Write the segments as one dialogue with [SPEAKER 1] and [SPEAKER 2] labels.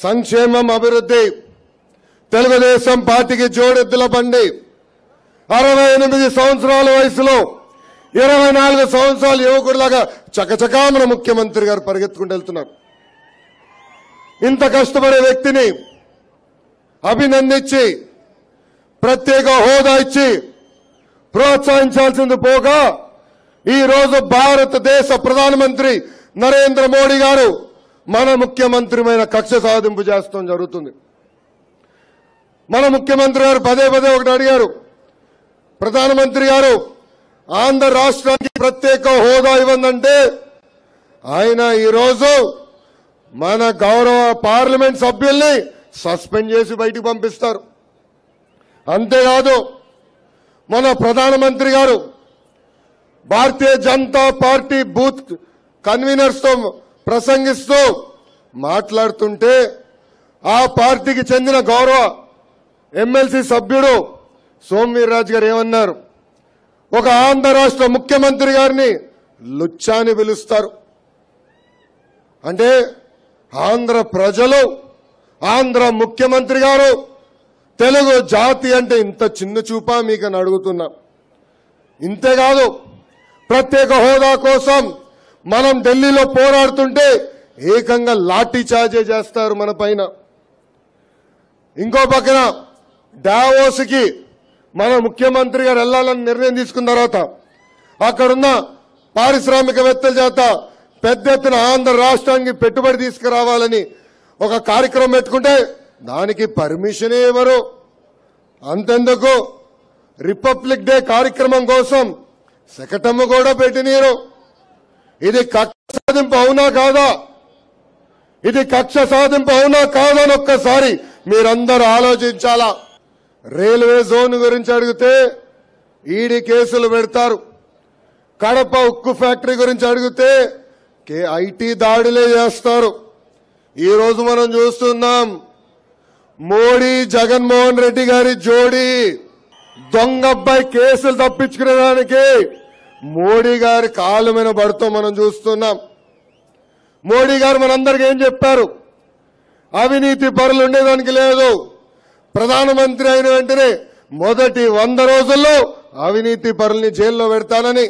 [SPEAKER 1] సంక్షేమం అభివృద్ధి తెలుగుదేశం పార్టీకి జోడెద్దుల బండి 68 సంవత్సరాల వయసులో 24 సంవత్సరాల యువకుడిలాగా చకచకా మన ముఖ్యమంత్రి గారు పరిగెత్తుకుంటూ వెళ్తున్నారు. ఇంత కష్టపడే వ్యక్తిని అభినందించి ప్రత్యేక హోదా ఇచ్చి ప్రోత్సహించాల్సింది పోగా ఈ రోజు భారతదేశ ప్రధానమంత్రి నరేంద్ర మోడీ గారు మన ముఖ్యమంత్రిమైన కక్ష సాధింపు చేస్తాం జరుగుతుంది. మన ముఖ్యమంత్రి గారు పదే పదే ఒకటి అడిగారు, ప్రధానమంత్రి గారు ఆంధ్ర రాష్ట్రానికి ప్రత్యేక హోదా ఇవ్వందంటే ఆయన ఈరోజు మన గౌరవ పార్లమెంట్ సభ్యుల్ని సస్పెండ్ చేసి బయటికి పంపిస్తారు. అంతేకాదు మన ప్రధానమంత్రి గారు భారతీయ జనతా పార్టీ బూత్ కన్వీనర్స్ తో ప్రసంగిస్తూ మాట్లాడుతుంటే ఆ పార్టీకి చెందిన గౌరవ ఎమ్మెల్సీ సభ్యుడు సోమవీర్రాజు గారు ఏమన్నారు, ఒక ఆంధ్ర రాష్ట్ర ముఖ్యమంత్రి గారిని లుచ్చాని పిలుస్తారు. అంటే ఆంధ్ర ప్రజలు ఆంధ్ర ముఖ్యమంత్రి గారు తెలుగు జాతి అంటే ఇంత చిన్న చూపా మీకని అడుగుతున్నా. ఇంతేకాదు ప్రత్యేక హోదా కోసం మనం ఢిల్లీలో పోరాడుతుంటే ఏకంగా లాఠీ చార్జే చేస్తారు మన పైన. ఇంకో పక్కన డావోస్కి మన ముఖ్యమంత్రి గారు వెళ్లాలని నిర్ణయం తీసుకున్న తర్వాత అక్కడున్న పారిశ్రామికవేత్తల చేత పెద్ద ఎత్తున ఆంధ్ర రాష్ట్రానికి పెట్టుబడి తీసుకురావాలని ఒక కార్యక్రమం పెట్టుకుంటే దానికి పర్మిషన్ ఇవ్వరు. అంతెందుకు రిపబ్లిక్ డే కార్యక్రమం కోసం శకటము కూడా పెట్టినీరు. ఇది కక్ష సాధింపు అవునా కాదా? ఇది కక్ష సాధింపు అవునా కాదా అని ఒక్కసారి మీరందరూ ఆలోచించాలా. రైల్వే జోన్ గురించి అడిగితే ఈడీ కేసులు పెడతారు. కడప ఉక్కు ఫ్యాక్టరీ గురించి అడిగితే ఐటీ దాడులే చేస్తారు. ఈ రోజు మనం చూస్తున్నాం మోడీ జగన్మోహన్ రెడ్డి గారి జోడీ దొంగబ్బాయి కేసులు తప్పించుకునేదానికి మోడీ గారి కాలు మీద పడుతూ మనం చూస్తున్నాం. మోడీ గారు మనందరికీ ఏం చెప్పారు, అవినీతి పరులు ఉండేదానికి లేదు, ప్రధానమంత్రి అయిన వెంటనే మొదటి 100 రోజుల్లో అవినీతి పరుల్ని జైల్లో పెడతానని.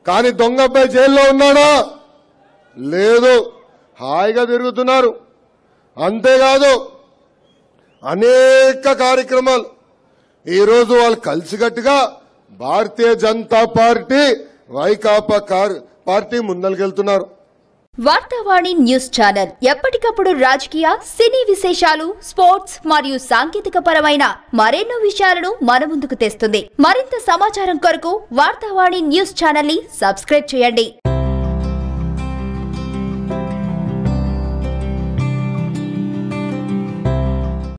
[SPEAKER 1] కానీ దొంగబ్బాయి జైల్లో ఉన్నాడా? లేదు, హాయిగా తిరుగుతున్నారు. అంతేకాదు అనేక కార్యక్రమాలు ఈరోజు వాళ్ళు కలిసికట్టుగా భారతీయ జనతా పార్టీ వైకాపా పార్టీ ముందరికెళ్తున్నారు.
[SPEAKER 2] వార్తావాణి న్యూస్ ఛానల్ ఎప్పటికప్పుడు రాజకీయ, సినీ విశేషాలు, స్పోర్ట్స్ మరియు సాంకేతిక పరమైన మరెన్నో విషయాలను మన ముందుకు తెస్తుంది. మరింత సమాచారం కొరకు వార్తావాణి న్యూస్ ఛానల్ ని సబ్స్క్రైబ్ చేయండి.